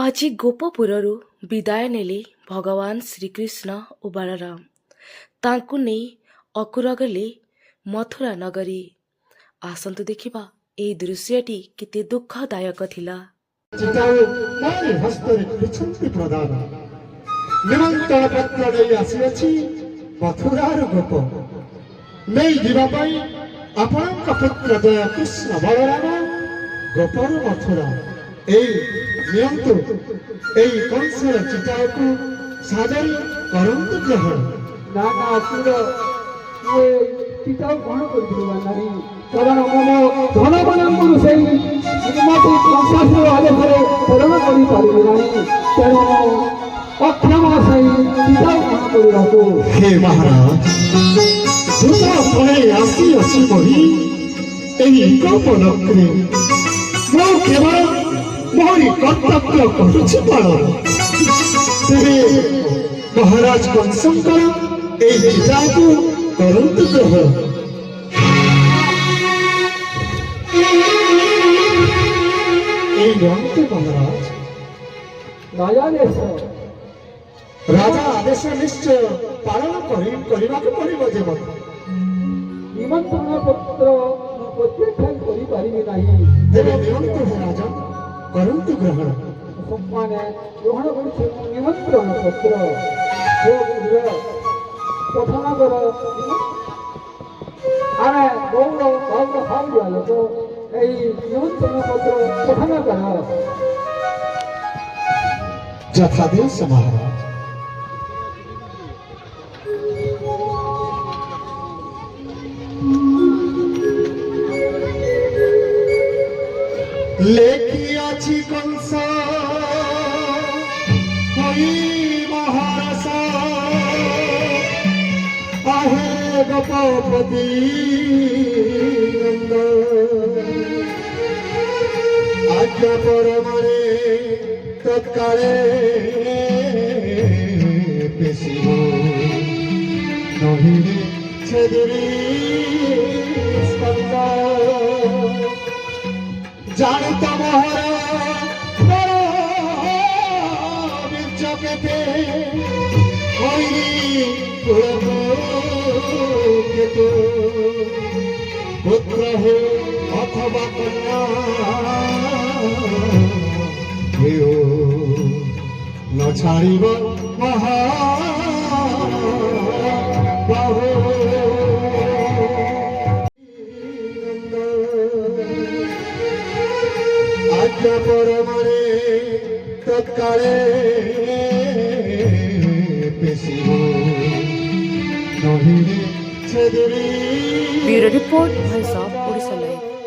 ଆଜି ଗୋପପୁରରୁ ବିଦାୟ ନେଲେ ଭଗବାନ ଶ୍ରୀକୃଷ୍ଣ ଓ ବଳରାମ। ତାଙ୍କୁ ନେଇ ଅକୁର ଗଲେ ମଥୁରା ନଗରୀ। ଆସନ୍ତୁ ଦେଖିବା ଏହି ଦୃଶ୍ୟଟି କେତେ ଦୁଃଖଦାୟକ ଥିଲା। ହସ୍ତରେ କରିଛନ୍ତି ପ୍ରଦାନ ନିମନ୍ତ୍ରଣ ପତ୍ର ନେଇ ଆସିଅଛି ମଥୁରାର ଗୋପ ନେଇ ଯିବା ପାଇଁ ଆପଣଙ୍କ ପୁତ୍ର ଦୟ କୃଷ୍ଣ ବଳରାମ ଗୋପର ମଥୁରା। ଏଇ ନିଅନ୍ତୁ ଏଇ କଂସର ଚିତାକୁ ସାଦର କରନ୍ତୁ ଗ୍ରହଣ। ନା ନା ଅସୁର ମୁଁ ଚିତାକୁ ଗ୍ରହଣ କରିପାରିବା ନାହିଁ, କାରଣ ମୁଁ ଧନ ମାନଙ୍କରୁ ସେଇ ଶ୍ରୀମତୀ କଂସାସୁର ଆଦେଶରେ ପ୍ରେରଣ କରିପାରିବି ନାହିଁ। ତେଣୁ ଅକ୍ଷମ ସେଇ ଚିତାକୁ ଗ୍ରହଣ କରିବାକୁ। ହେ ମହାରାଜ, ଦୂତ ପଳେଇ ଆସିଅଛି ବହି ଏହି ଗୋପଲକ୍ଷ୍ମୀ ମୁଁ କେବଳ ମୋରି କର୍ତ୍ତବ୍ୟ କରୁଛି ପାଳନ। ତେବେ ମହାରାଜ କଂସଙ୍କର এই চিতাକୁ କରନ୍ତୁ ଗ୍ରହଣ। এই নিয়মকে মহারাজ রাজা আদেশ নিশ্চয় পালন କରିବାକୁ ପଡ଼ିବ ଯେ ମଧ୍ୟ ନିମନ୍ତ୍ରଣ ପତ୍ର ମୁଁ ପ୍ରତ୍ୟାଖ୍ୟାନ କରିପାରିବି ନାହିଁ। ତେବେ ନିଅନ୍ତୁ ହେ ରାଜା, କରନ୍ତୁ ଗ୍ରହଣ। ମାନେ ଗ୍ରହଣ କରୁଛି ମୁଁ ନିମନ୍ତ୍ରଣ ପତ୍ର। ପ୍ରଥମ କର ଆମେ ଗୌର ହାଉଡ଼ିଆ ଲୋକ, ଏଇ ନିମନ୍ତ୍ରଣ ପତ୍ର ପ୍ରଥମ କର। ଯଥାଦେଶ ମହାରାଜ। লেখিয়াছি কংস হই মহারস আহে গোপপতি নন্দ আজ্ঞা পরমরে তৎকালে পেশিব নহিলে ছেদিবি স্কন্দ জানিত মোহর বীর্য কেতে হইলি কেতু পুত্র হে অথবা কন্যা হেও ন ছাড়িব মহা বাহু আজ্ঞা পরমরে তৎকালে পেশিব নহিলে ছেদিবি। Bureau Report, Voice of Odisha Live.